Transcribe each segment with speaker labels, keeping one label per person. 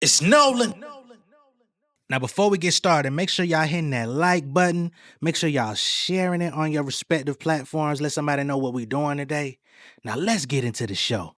Speaker 1: It's Nolan. Now, before we get started, make sure y'all hitting that like button. Make sure y'all sharing it on your respective platforms. Let somebody know what we're doing today. Now, let's get into the show.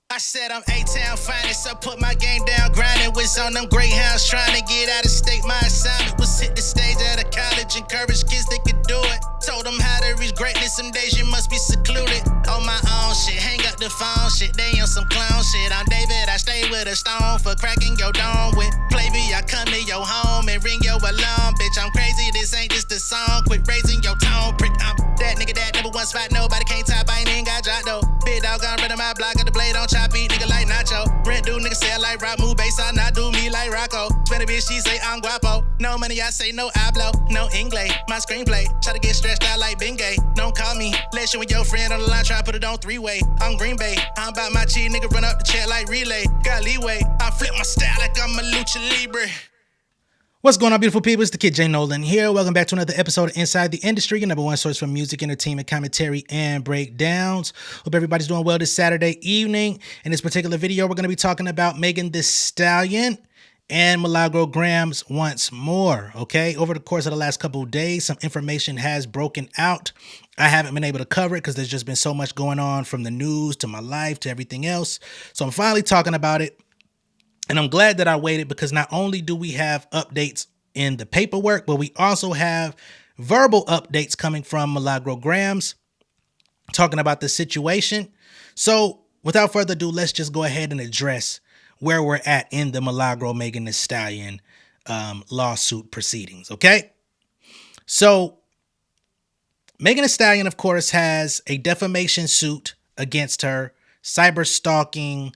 Speaker 2: I said I'm A-Town finest, I put my game down, grinding. Was on them Greyhounds trying to get out of state. My assignment was hit the stage at a college, encourage kids they could do it. Told them how to reach greatness, some days you must be secluded. On my own shit, hang up the phone shit, they on some clown shit. I'm David, I stay with a stone for cracking your dome with. Play me, I come to your home and ring your alarm. Bitch, I'm crazy, this ain't just a song. Quit raising your tone, prick. I'm that nigga that number one spot, nobody can't top, I ain't even got dropped though. Big dog gon' run my block, got the blade on chop, beat nigga like Nacho. Rent do nigga sell like rock, move bass, I not do me like Rocco. Spend a bitch, she say I'm guapo. No money, I say no hablo, no English. My screenplay, try to get stretched out like Bengay. Don't call me, let you and your friend on the line, try to put it on three-way. I'm Green Bay, I'm about my cheese, nigga run up the chat like relay. Got leeway, I flip my style like I'm a lucha libre.
Speaker 1: What's going on, beautiful people? It's the kid J Nolan here. Welcome back to another episode of Inside the Industry, your number one source for music, entertainment, commentary, and breakdowns. Hope everybody's doing well this Saturday evening. In this particular video, we're going to be talking about Megan Thee Stallion and Milagro Gramz once more, okay? Over the course of the last couple of days, some information has broken out. I haven't been able to cover it because there's just been so much going on, from the news to my life to everything else. So I'm finally talking about it. And I'm glad that I waited, because not only do we have updates in the paperwork, but we also have verbal updates coming from Milagro Gramz talking about the situation. So without further ado, let's just go ahead and address where we're at in the Milagro Megan Thee Stallion lawsuit proceedings, okay? So Megan Thee Stallion, of course, has a defamation suit against her, cyber stalking,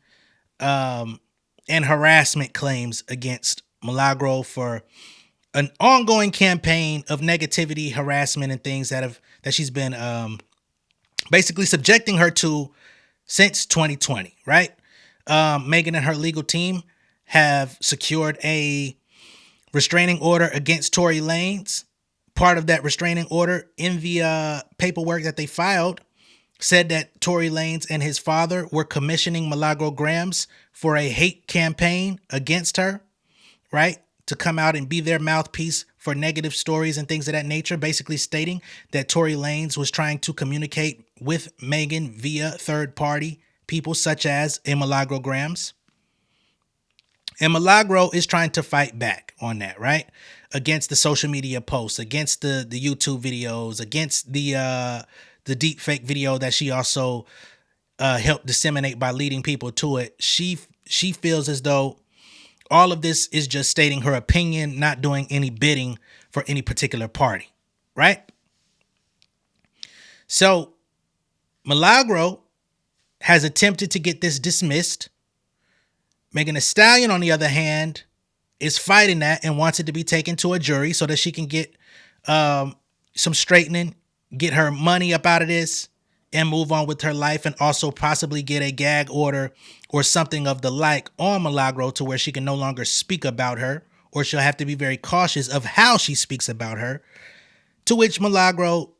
Speaker 1: and harassment claims against Milagro for an ongoing campaign of negativity, harassment, and things that she's been basically subjecting her to since 2020, right? Megan and her legal team have secured a restraining order against Tory Lanez. Part of that restraining order in the paperwork that they filed said that Tory Lanez and his father were commissioning Milagro Gramz for a hate campaign against her, right? To come out and be their mouthpiece for negative stories and things of that nature, basically stating that Tory Lanez was trying to communicate with Megan via third-party people such as a Milagro Gramz. And Milagro is trying to fight back on that, right? Against the social media posts, against the YouTube videos, against the deep fake video that she also helped disseminate by leading people to it. She feels as though all of this is just stating her opinion, not doing any bidding for any particular party, right? So Milagro has attempted to get this dismissed. Megan Thee Stallion, on the other hand, is fighting that and wants it to be taken to a jury so that she can get some straightening, get her money up out of this, and move on with her life, and also possibly get a gag order or something of the like on Milagro to where she can no longer speak about her, or she'll have to be very cautious of how she speaks about her, to which Milagro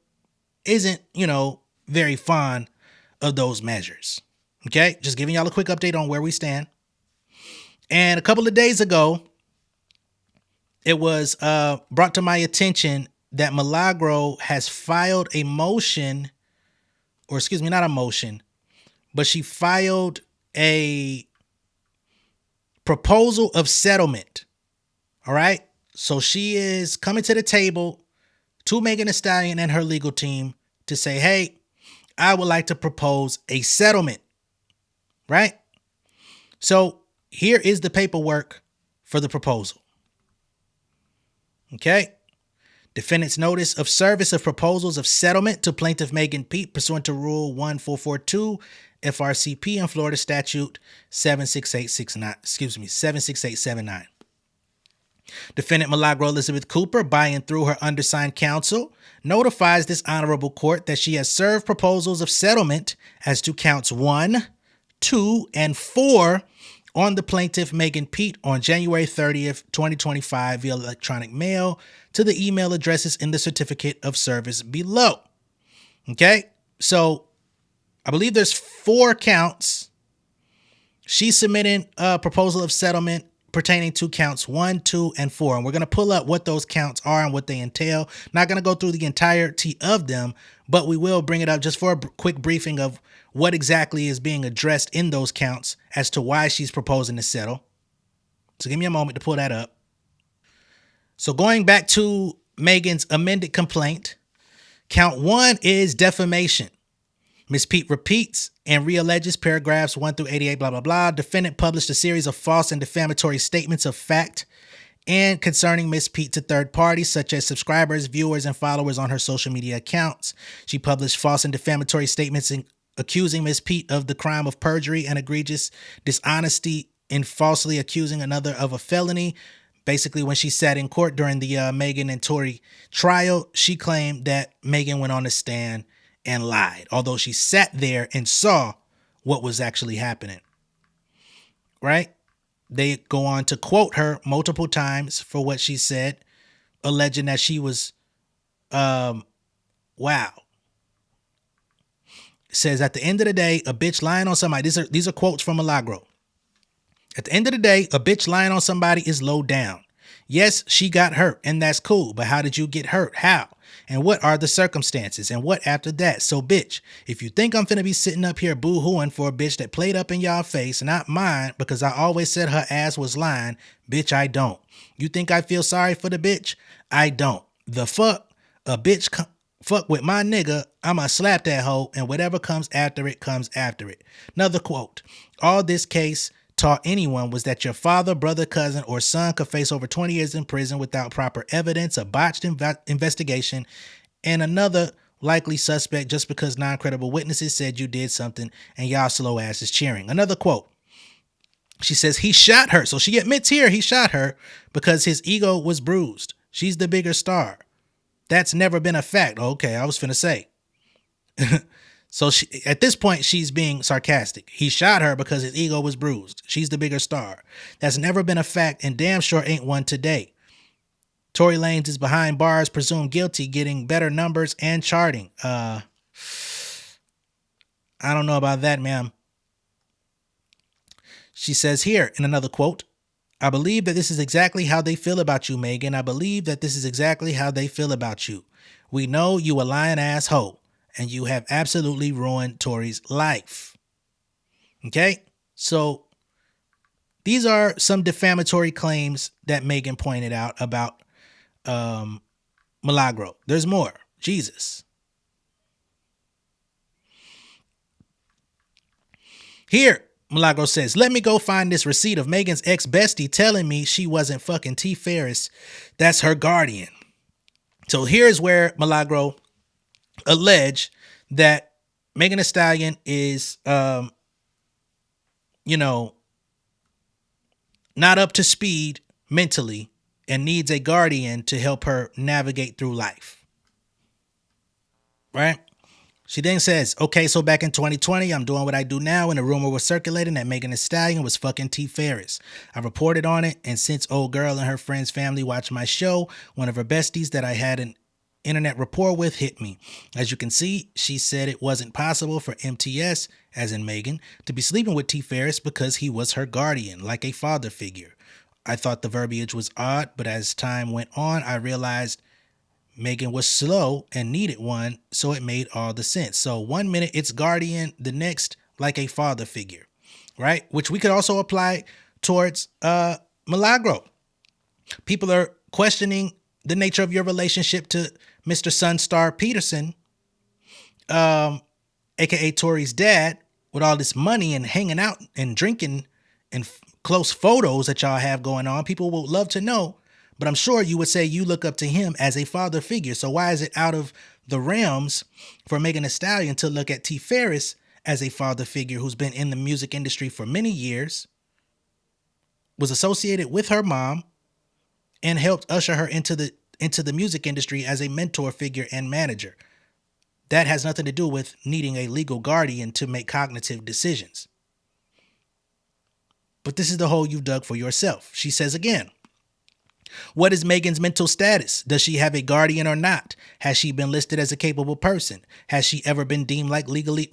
Speaker 1: isn't, very fond of those measures. Okay, just giving y'all a quick update on where we stand. And a couple of days ago, it was brought to my attention that Milagro has filed a motion, or excuse me, not a motion, but she filed a proposal of settlement. All right. So she is coming to the table to Megan Thee Stallion and her legal team to say, hey, I would like to propose a settlement. Right. So here is the paperwork for the proposal. Okay. Defendant's notice of service of proposals of settlement to plaintiff Megan Pete pursuant to Rule 1442 FRCP and Florida Statute 76879. Defendant Milagro Elizabeth Cooper, by and through her undersigned counsel, notifies this honorable court that she has served proposals of settlement as to counts 1, 2, and 4 on the plaintiff Megan Pete on January 30th, 2025 via electronic mail to the email addresses in the certificate of service below. Okay. So I believe there's 4 counts. She's submitting a proposal of settlement pertaining to counts 1, 2, and 4. And we're going to pull up what those counts are and what they entail. Not going to go through the entirety of them, but we will bring it up just for a quick briefing of what exactly is being addressed in those counts as to why she's proposing to settle. So give me a moment to pull that up. So going back to Megan's amended complaint, count 1 is defamation. Ms. Pete repeats and realleges paragraphs 1 through 88, blah, blah, blah. Defendant published a series of false and defamatory statements of fact and concerning Ms. Pete to third parties, such as subscribers, viewers, and followers on her social media accounts. She published false and defamatory statements accusing Ms. Pete of the crime of perjury and egregious dishonesty in falsely accusing another of a felony. Basically, when she sat in court during the Megan and Tory trial, she claimed that Megan went on the stand and lied, although she sat there and saw what was actually happening. Right? They go on to quote her multiple times for what she said, alleging that she was, wow. It says, at the end of the day, a bitch lying on somebody. These are quotes from Milagro. At the end of the day, a bitch lying on somebody is low down. Yes, she got hurt, and that's cool, but how did you get hurt? How? And what are the circumstances? And what after that? So, bitch, if you think I'm finna be sitting up here boo-hooing for a bitch that played up in y'all face, not mine, because I always said her ass was lying, bitch, I don't. You think I feel sorry for the bitch? I don't. The fuck? A bitch fuck with my nigga, I'ma slap that hoe, and whatever comes after it, comes after it. Another quote. All this case taught anyone was that your father, brother, cousin, or son could face over 20 years in prison without proper evidence, a botched investigation, and another likely suspect just because non-credible witnesses said you did something and y'all slow asses cheering. Another quote. She says he shot her. So she admits here he shot her because his ego was bruised. She's the bigger star. That's never been a fact. Okay, I was finna say. So at this point, she's being sarcastic. He shot her because his ego was bruised. She's the bigger star. That's never been a fact and damn sure ain't one today. Tory Lanez is behind bars, presumed guilty, getting better numbers and charting. I don't know about that, ma'am. She says here in another quote, I believe that this is exactly how they feel about you, Megan. I believe that this is exactly how they feel about you. We know you a lying asshole. And you have absolutely ruined Tory's life. Okay? So these are some defamatory claims that Megan pointed out about Milagro. There's more. Jesus. Here, Milagro says, let me go find this receipt of Megan's ex-bestie telling me she wasn't fucking T. Ferris. That's her guardian. So here's where Milagro allege that Megan Thee Stallion is, not up to speed mentally and needs a guardian to help her navigate through life. Right? She then says, okay, so back in 2020, I'm doing what I do now, and a rumor was circulating that Megan Thee Stallion was fucking T. Ferris. I reported on it, and since old girl and her friend's family watched my show, one of her besties that I had an internet rapport with hit me. As you can see, she said it wasn't possible for MTS, as in Megan, to be sleeping with T. Ferris because he was her guardian, like a father figure. I thought the verbiage was odd, but as time went on, I realized Megan was slow and needed one, so it made all the sense. So 1 minute it's guardian, the next like a father figure, right? Which we could also apply towards Milagro. People are questioning the nature of your relationship to Mr. Sunstar Peterson, aka Tory's dad, with all this money and hanging out and drinking and close photos that y'all have going on. People would love to know, but I'm sure you would say you look up to him as a father figure. So why is it out of the realms for Megan Thee Stallion to look at T. Ferris as a father figure who's been in the music industry for many years, was associated with her mom, and helped usher her into the music industry as a mentor figure and manager? That has nothing to do with needing a legal guardian to make cognitive decisions. But this is the hole you've dug for yourself. She says again, What is Megan's mental status? Does she have a guardian or not? Has she been listed as a capable person? Has she ever been deemed like legally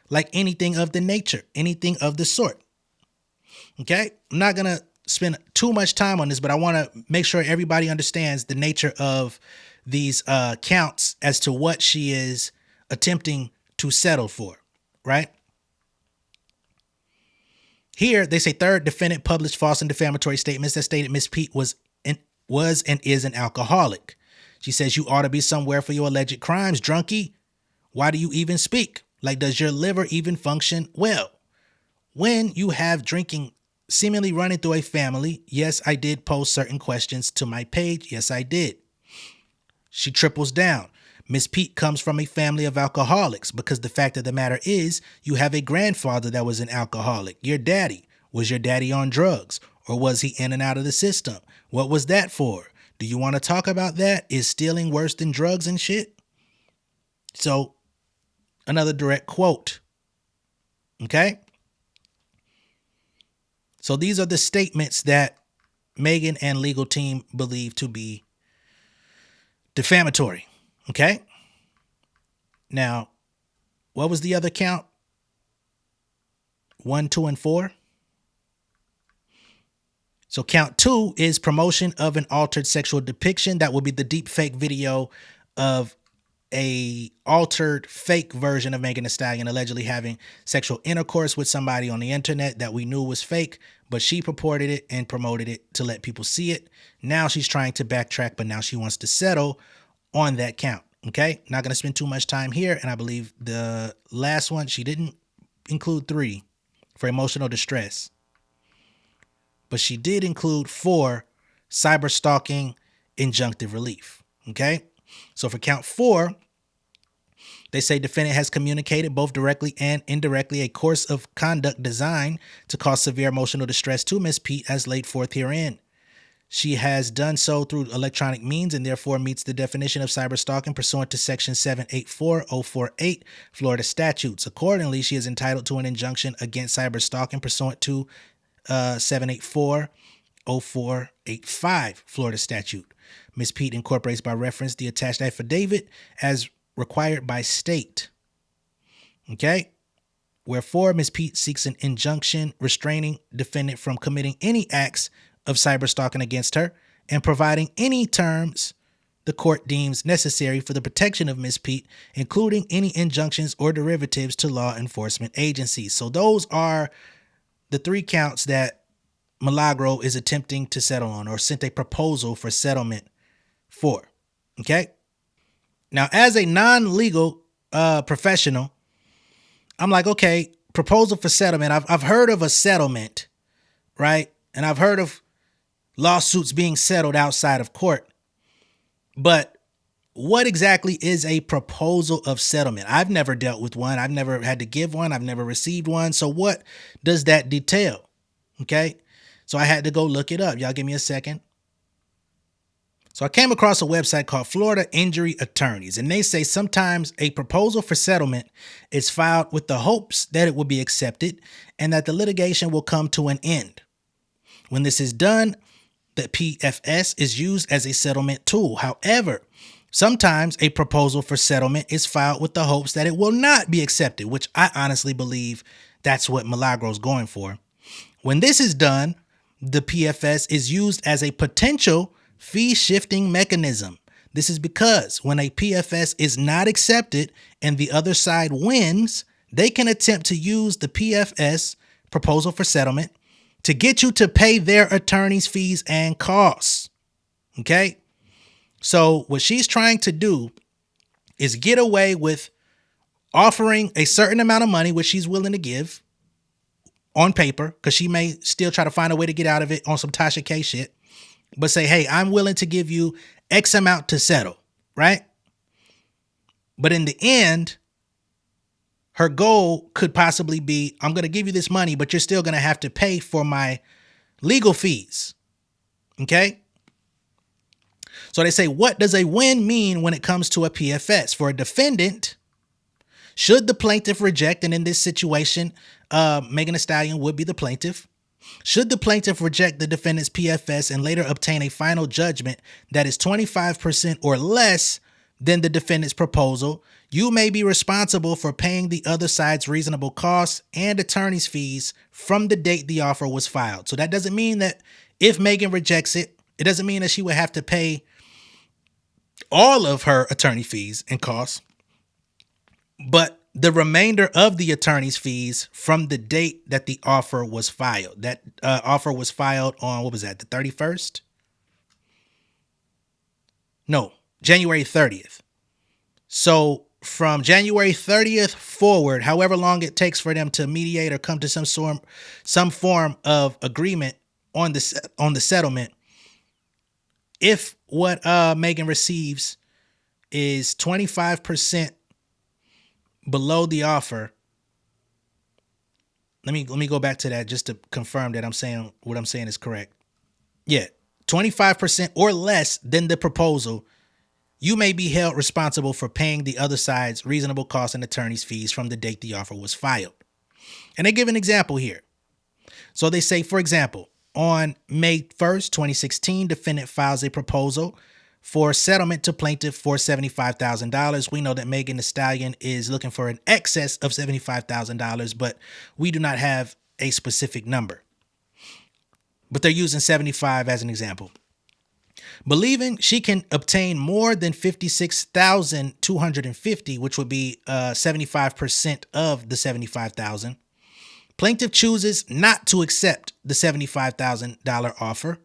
Speaker 1: like anything of the nature, anything of the sort? Okay, I'm not gonna spend too much time on this, but I want to make sure everybody understands the nature of these counts as to what she is attempting to settle for, right? Here, they say third defendant published false and defamatory statements that stated Miss Pete was and is an alcoholic. She says you ought to be somewhere for your alleged crimes, drunkie. Why do you even speak? Like, does your liver even function well? When you have drinking seemingly running through a family, yes, I did pose certain questions to my page. Yes, I did. She triples down. Miss Pete comes from a family of alcoholics because the fact of the matter is you have a grandfather that was an alcoholic. Your daddy. Was your daddy on drugs or was he in and out of the system? What was that for? Do you want to talk about that? Is stealing worse than drugs and shit? So another direct quote. Okay. So these are the statements that Megan and legal team believe to be defamatory. Okay. Now, what was the other count? 1, 2, and 4. So count 2 is promotion of an altered sexual depiction. That would be the deep fake video of a altered fake version of Megan Thee Stallion allegedly having sexual intercourse with somebody on the internet that we knew was fake, but she purported it and promoted it to let people see it. Now she's trying to backtrack, but now she wants to settle on that count. Okay, not going to spend too much time here. And I believe the last one, she didn't include 3 for emotional distress, but she did include 4 cyber stalking injunctive relief. Okay, so for count 4, they say defendant has communicated both directly and indirectly a course of conduct designed to cause severe emotional distress to Miss Pete as laid forth herein. She has done so through electronic means and therefore meets the definition of cyberstalking pursuant to Section 784048 Florida statutes. Accordingly, she is entitled to an injunction against cyberstalking pursuant to 7840485 Florida statute. Ms. Pete incorporates by reference the attached affidavit as required by state. Okay? Wherefore, Ms. Pete seeks an injunction restraining defendant from committing any acts of cyberstalking against her and providing any terms the court deems necessary for the protection of Ms. Pete, including any injunctions or derivatives to law enforcement agencies. So those are the 3 counts that Milagro is attempting to settle on or sent a proposal for settlement for. Okay. Now, as a non-legal professional, I'm like, okay, proposal for settlement. I've heard of a settlement, right? And I've heard of lawsuits being settled outside of court. But what exactly is a proposal of settlement? I've never dealt with one. I've never had to give one. I've never received one. So what does that detail? Okay. So I had to go look it up. Y'all give me a second. So I came across a website called Florida Injury Attorneys, and they say sometimes a proposal for settlement is filed with the hopes that it will be accepted and that the litigation will come to an end. When this is done, the PFS is used as a settlement tool. However, sometimes a proposal for settlement is filed with the hopes that it will not be accepted, which I honestly believe that's what Milagro is going for. When this is done, the PFS is used as a potential fee shifting mechanism. This is because when a PFS is not accepted and the other side wins, they can attempt to use the PFS, proposal for settlement, to get you to pay their attorney's fees and costs. Okay? So what she's trying to do is get away with offering a certain amount of money, which she's willing to give on paper, because she may still try to find a way to get out of it on some Tasha K shit, but say, hey, I'm willing to give you X amount to settle, right? But in the end, her goal could possibly be, I'm going to give you this money, but you're still going to have to pay for my legal fees. Okay? So they say, what does a win mean when it comes to a PFS? For a defendant, should the plaintiff reject, and in this situation, Megan Thee Stallion would be the plaintiff, Should the plaintiff reject the defendant's PFS and later obtain a final judgment that is 25% or less than the defendant's proposal, you may be responsible for paying the other side's reasonable costs and attorney's fees from the date the offer was filed. So that doesn't mean that if Megan rejects it, it doesn't mean that she would have to pay all of her attorney fees and costs, but the remainder of the attorney's fees from the date that the offer was filed. That offer was filed on, what was that, the 31st? No, January 30th. So from January 30th forward, however long it takes for them to mediate or come to some form of agreement on the settlement, if what Megan receives is 25% below the offer, let me go back to that just to confirm that what I'm saying is correct. Yeah, 25% or less than the proposal, you may be held responsible for paying the other side's reasonable costs and attorney's fees from the date the offer was filed. And they give an example here. So they say, for example, on May 1st, 2016, defendant files a proposal for settlement to plaintiff for $75,000. We know that Megan Thee Stallion is looking for an excess of $75,000, but we do not have a specific number. But they're using 75 as an example. Believing she can obtain more than $56,250, which would be 75% of the $75,000, plaintiff chooses not to accept the $75,000 offer,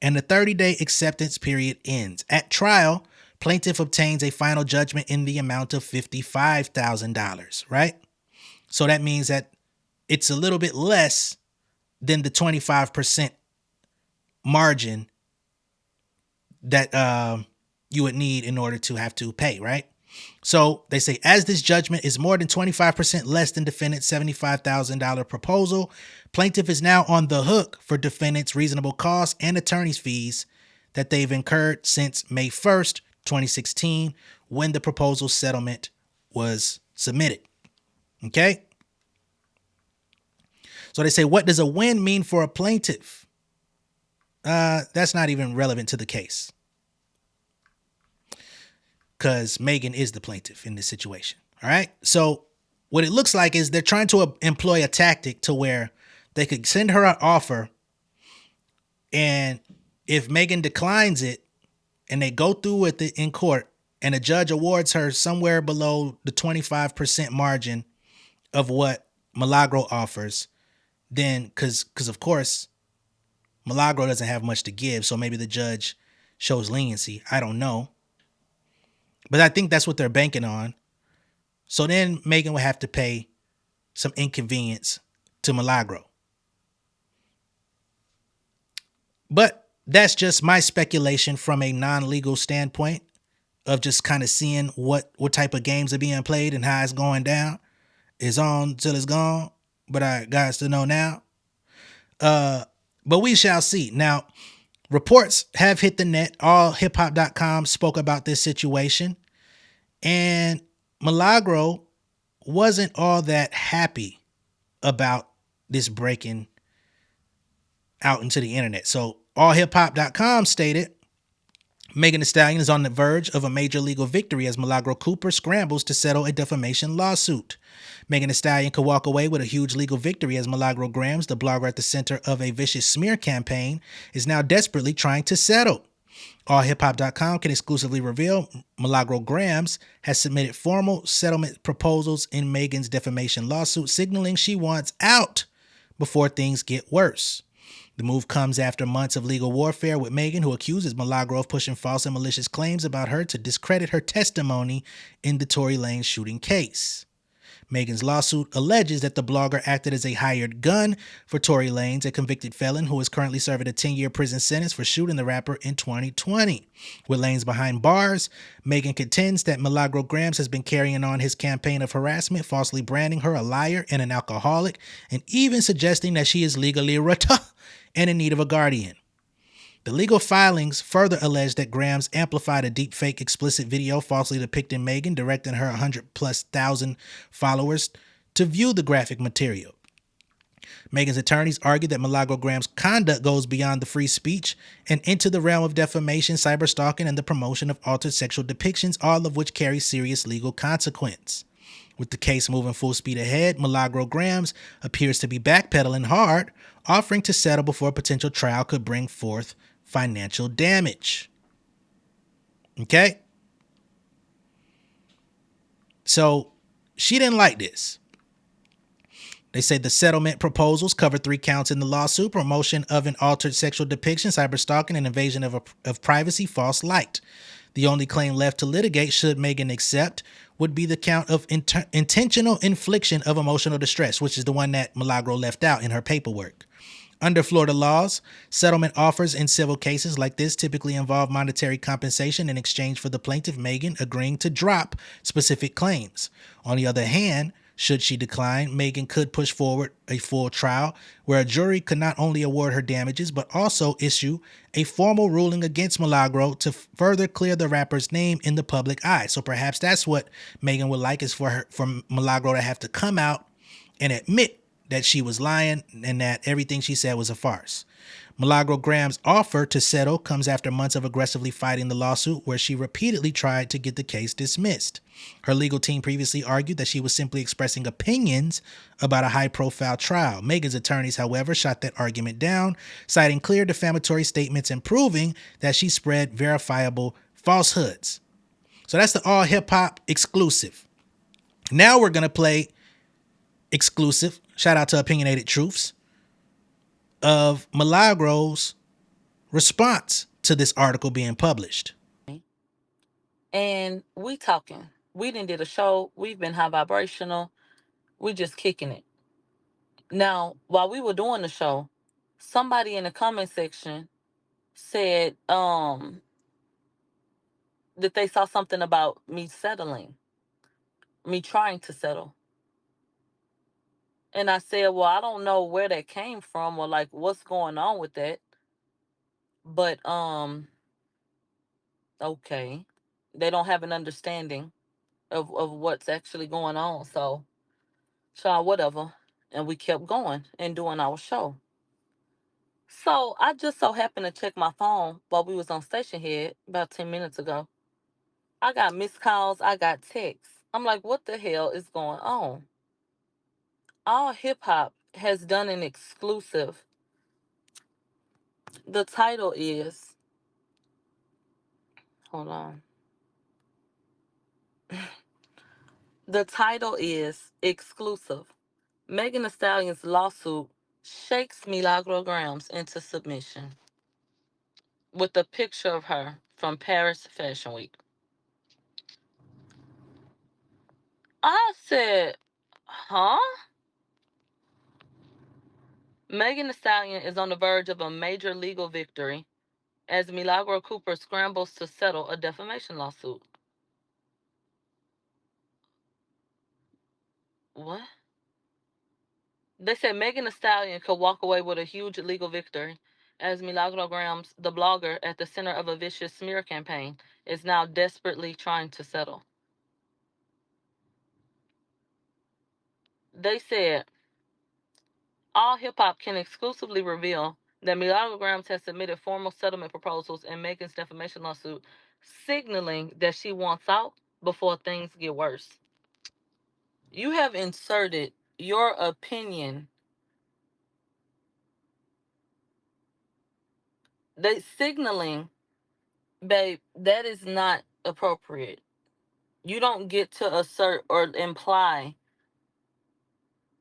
Speaker 1: and the 30-day acceptance period ends. At trial, plaintiff obtains a final judgment in the amount of $55,000, right? So that means that it's a little bit less than the 25% margin that you would need in order to have to pay, right? So they say, as this judgment is more than 25% less than defendant's $75,000 proposal, plaintiff is now on the hook for defendant's reasonable costs and attorney's fees that they've incurred since May 1st, 2016, when the proposal settlement was submitted. Okay? So they say, what does a win mean for a plaintiff? That's not even relevant to the case, because Megan is the plaintiff in this situation. All right. So what it looks like is they're trying to employ a tactic to where they could send her an offer, and if Megan declines it and they go through with it in court and a judge awards her somewhere below the 25% margin of what Milagro offers, then because of course Milagro doesn't have much to give, so maybe the judge shows leniency. I don't know. But I think that's what they're banking on. So then Megan would have to pay some inconvenience to Milagro. But that's just my speculation from a non-legal standpoint of just kind of seeing what type of games are being played and how it's going down. It's on till it's gone, but I got to know now. But we shall see. Now, reports have hit the net. AllHipHop.com spoke about this situation, and Milagro wasn't all that happy about this breaking out into the internet. So AllHipHop.com stated, Megan Thee Stallion is on the verge of a major legal victory as Milagro Cooper scrambles to settle a defamation lawsuit. Megan Thee Stallion could walk away with a huge legal victory as Milagro Gramz, the blogger at the center of a vicious smear campaign, is now desperately trying to settle. AllHipHop.com can exclusively reveal Milagro Gramz has submitted formal settlement proposals in Megan's defamation lawsuit, signaling she wants out before things get worse. The move comes after months of legal warfare with Megan, who accuses Milagro of pushing false and malicious claims about her to discredit her testimony in the Tory Lanez shooting case. Megan's lawsuit alleges that the blogger acted as a hired gun for Tory Lanez, a convicted felon who is currently serving a 10-year prison sentence for shooting the rapper in 2020. With Lanez behind bars, Megan contends that Milagro Gramz has been carrying on his campaign of harassment, falsely branding her a liar and an alcoholic, and even suggesting that she is legally retarded and in need of a guardian. The legal filings further allege that Gramz amplified a deepfake explicit video falsely depicting Megan, directing her 100,000+ followers to view the graphic material. Megan's attorneys argue that Milagro Gramz's conduct goes beyond the free speech and into the realm of defamation, cyberstalking, and the promotion of altered sexual depictions, all of which carry serious legal consequence. With the case moving full speed ahead, Milagro Gramz appears to be backpedaling hard, offering to settle before a potential trial could bring forth financial damage. Okay? So she didn't like this. They say the settlement proposals cover 3 counts in the lawsuit: promotion of an altered sexual depiction, cyberstalking, and invasion of privacy, false light. The only claim left to litigate, should Megan accept, would be the count of intentional infliction of emotional distress, which is the one that Milagro left out in her paperwork. Under Florida laws, settlement offers in civil cases like this typically involve monetary compensation in exchange for the plaintiff, Megan, agreeing to drop specific claims. On the other hand, should she decline, Megan could push forward a full trial where a jury could not only award her damages but also issue a formal ruling against Milagro to further clear the rapper's name in the public eye. So perhaps that's what Megan would like, is for Milagro to have to come out and admit that she was lying and that everything she said was a farce. Milagro Gramz's offer to settle comes after months of aggressively fighting the lawsuit, where she repeatedly tried to get the case dismissed. Her legal team previously argued that she was simply expressing opinions about a high-profile trial. Megan's attorneys, however, shot that argument down, citing clear defamatory statements and proving that she spread verifiable falsehoods. So that's the all hip-hop exclusive. Now we're going to play exclusive, shout out to Opinionated Truths, of Milagro's response to this article being published.
Speaker 3: And we talking. We done did a show. We've been high vibrational. We just kicking it. Now, while we were doing the show, somebody in the comment section said that they saw something about me settling, me trying to settle. And I said, well, I don't know where that came from or like what's going on with that. But okay. They don't have an understanding of what's actually going on. So, child, whatever. And we kept going and doing our show. So I just so happened to check my phone while we was on station head about 10 minutes ago. I got missed calls, I got texts. I'm like, what the hell is going on? All Hip Hop has done an exclusive. The title is, hold on. The title is Exclusive. Megan Thee Stallion's lawsuit shakes Milagro Gramz into submission, with a picture of her from Paris Fashion Week. I said, huh? Megan Thee Stallion is on the verge of a major legal victory as Milagro Cooper scrambles to settle a defamation lawsuit. What? They said Megan Thee Stallion could walk away with a huge legal victory as Milagro Gramz, the blogger at the center of a vicious smear campaign, is now desperately trying to settle. They said All Hip Hop can exclusively reveal that Milagro Gramz has submitted formal settlement proposals in Megan's defamation lawsuit, signaling that she wants out before things get worse. You have inserted your opinion. The signaling, babe, that is not appropriate. You don't get to assert or imply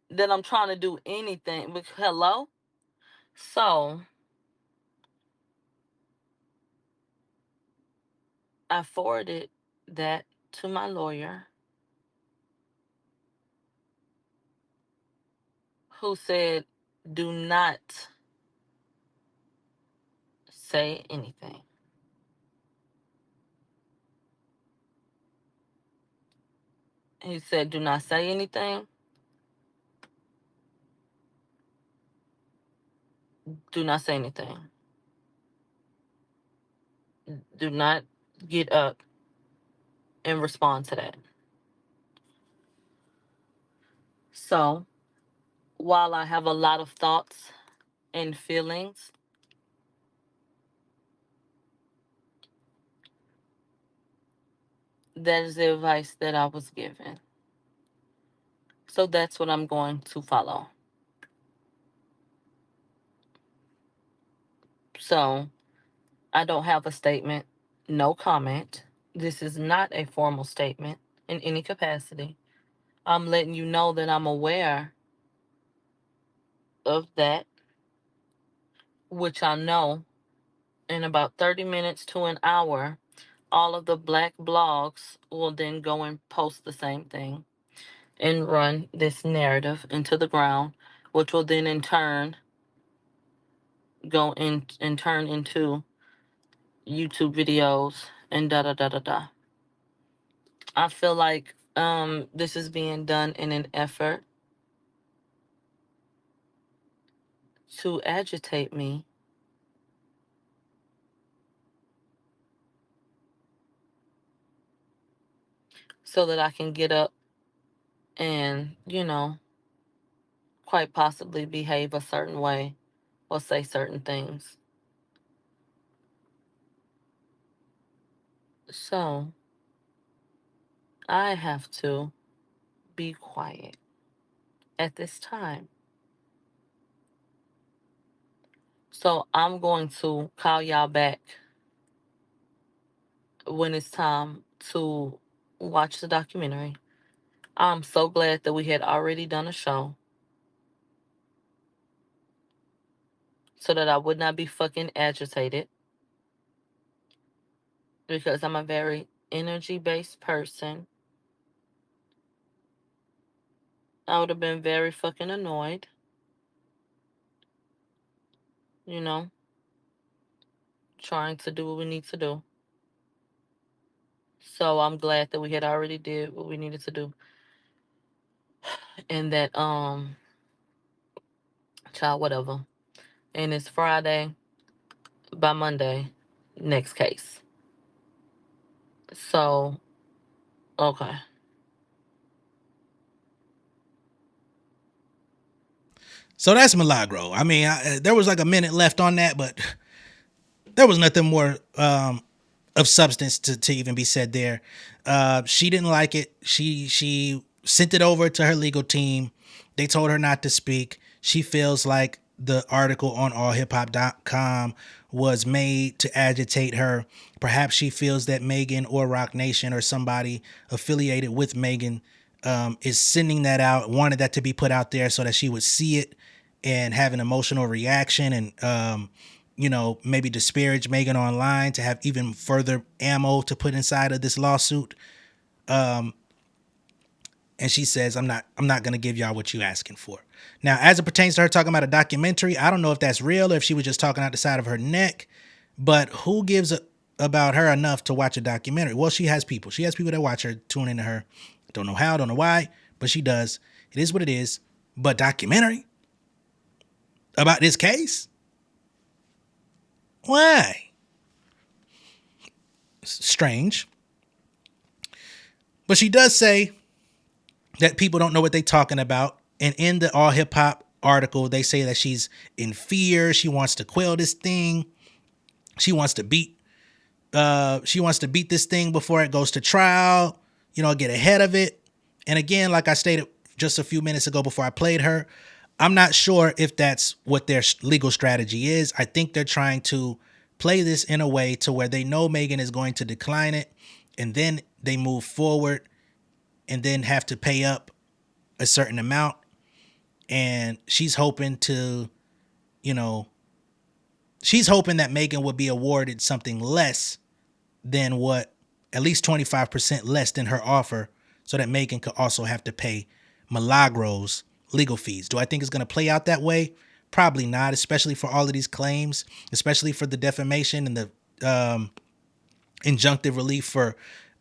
Speaker 3: that I'm trying to do anything. Hello? So, I forwarded that to my lawyer, who said, do not say anything. He said, do not say anything. Do not say anything. Do not get up and respond to that. So, while I have a lot of thoughts and feelings, that is the advice that I was given. So that's what I'm going to follow. So I don't have a statement, no comment. This is not a formal statement in any capacity. I'm letting you know that I'm aware of that, which I know in about 30 minutes to an hour, all of the black blogs will then go and post the same thing and run this narrative into the ground, which will then in turn go in and turn into YouTube videos and da da da da da. I feel like this is being done in an effort to agitate me so that I can get up and, quite possibly behave a certain way or say certain things. So I have to be quiet at this time. So I'm going to call y'all back when it's time to watch the documentary. I'm so glad that we had already done a show so that I would not be fucking agitated because I'm a very energy based person. I would have been very fucking annoyed, you know, trying to do what we need to do. So I'm glad that we had already did what we needed to do and that child whatever. And it's Friday, by Monday, next case. So, okay.
Speaker 1: So that's Milagro. I mean, there was like a minute left on that, but there was nothing more of substance to even be said there. She didn't like it. She sent it over to her legal team. They told her not to speak. She feels like the article on allhiphop.com was made to agitate her. Perhaps she feels that Megan or Rock Nation or somebody affiliated with Megan is sending that out, wanted that to be put out there so that she would see it and have an emotional reaction and maybe disparage Megan online to have even further ammo to put inside of this lawsuit. And she says, I'm not going to give y'all what you asking for. Now, as it pertains to her talking about a documentary, I don't know if that's real or if she was just talking out the side of her neck, but who gives about her enough to watch a documentary? Well, she has people. She has people that watch her, tune into her. Don't know how, don't know why, but she does. It is what it is. But documentary about this case? Why? Strange. But she does say that people don't know what they're talking about. And in the All Hip Hop article, they say that she's in fear. She wants to quell this thing. She wants to beat this thing before it goes to trial, get ahead of it. And again, like I stated just a few minutes ago before I played her, I'm not sure if that's what their legal strategy is. I think they're trying to play this in a way to where they know Megan is going to decline it, and then they move forward and then have to pay up a certain amount. And she's hoping that Megan would be awarded something less than what, at least 25% less than her offer, so that Megan could also have to pay Milagro's legal fees. Do I think it's going to play out that way? Probably not, especially for all of these claims, especially for the defamation and the injunctive relief for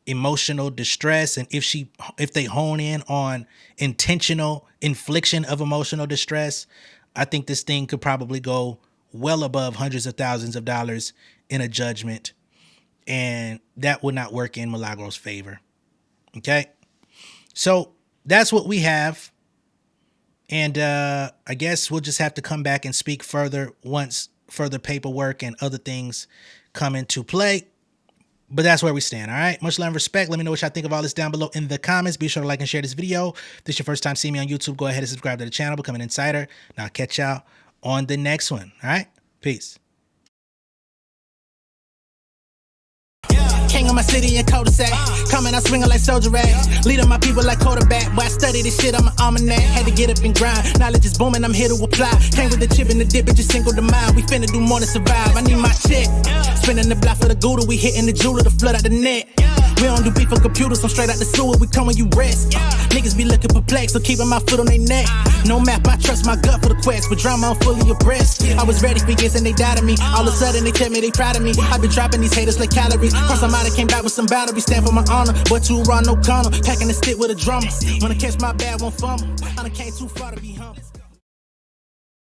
Speaker 1: emotional distress. And if they hone in on intentional infliction of emotional distress, I think this thing could probably go well above hundreds of thousands of dollars in a judgment, and that would not work in Milagro's favor. Okay, so that's what we have. And I guess we'll just have to come back and speak further once further paperwork and other things come into play. But that's where we stand, all right? Much love and respect. Let me know what y'all think of all this down below in the comments. Be sure to like and share this video. If this is your first time seeing me on YouTube, go ahead and subscribe to the channel, become an insider. And I'll catch y'all on the next one, all right? Peace.
Speaker 2: King of my city and cul-de-sac. Coming out swinging like soldier rags. Leading my people like quarterback. Boy, I study this shit, I'm an almanac. Had to get up and grind. Knowledge is booming, I'm here to apply. Came with the chip and the dip, it just single the mind. We finna do more to survive. I need my check. Spinning the block for the Gouda. We hitting the jeweler to flood out the net. We don't do beef for computers, I'm straight out the sewer. We come when you rest. Niggas be looking perplexed, so keeping my foot on their neck. No map, I trust my gut for the quest. With drama, I'm fully abreast. I was ready for years and they doubted me. All of a sudden they tell me they proud of me. I been dropping these haters like calories. Cross them out, I came back with some boundaries. Stand for my honor, but too raw, no corner. Packing the stick with a drummer. Wanna catch my bad, won't fumble. I done came too far to be humble.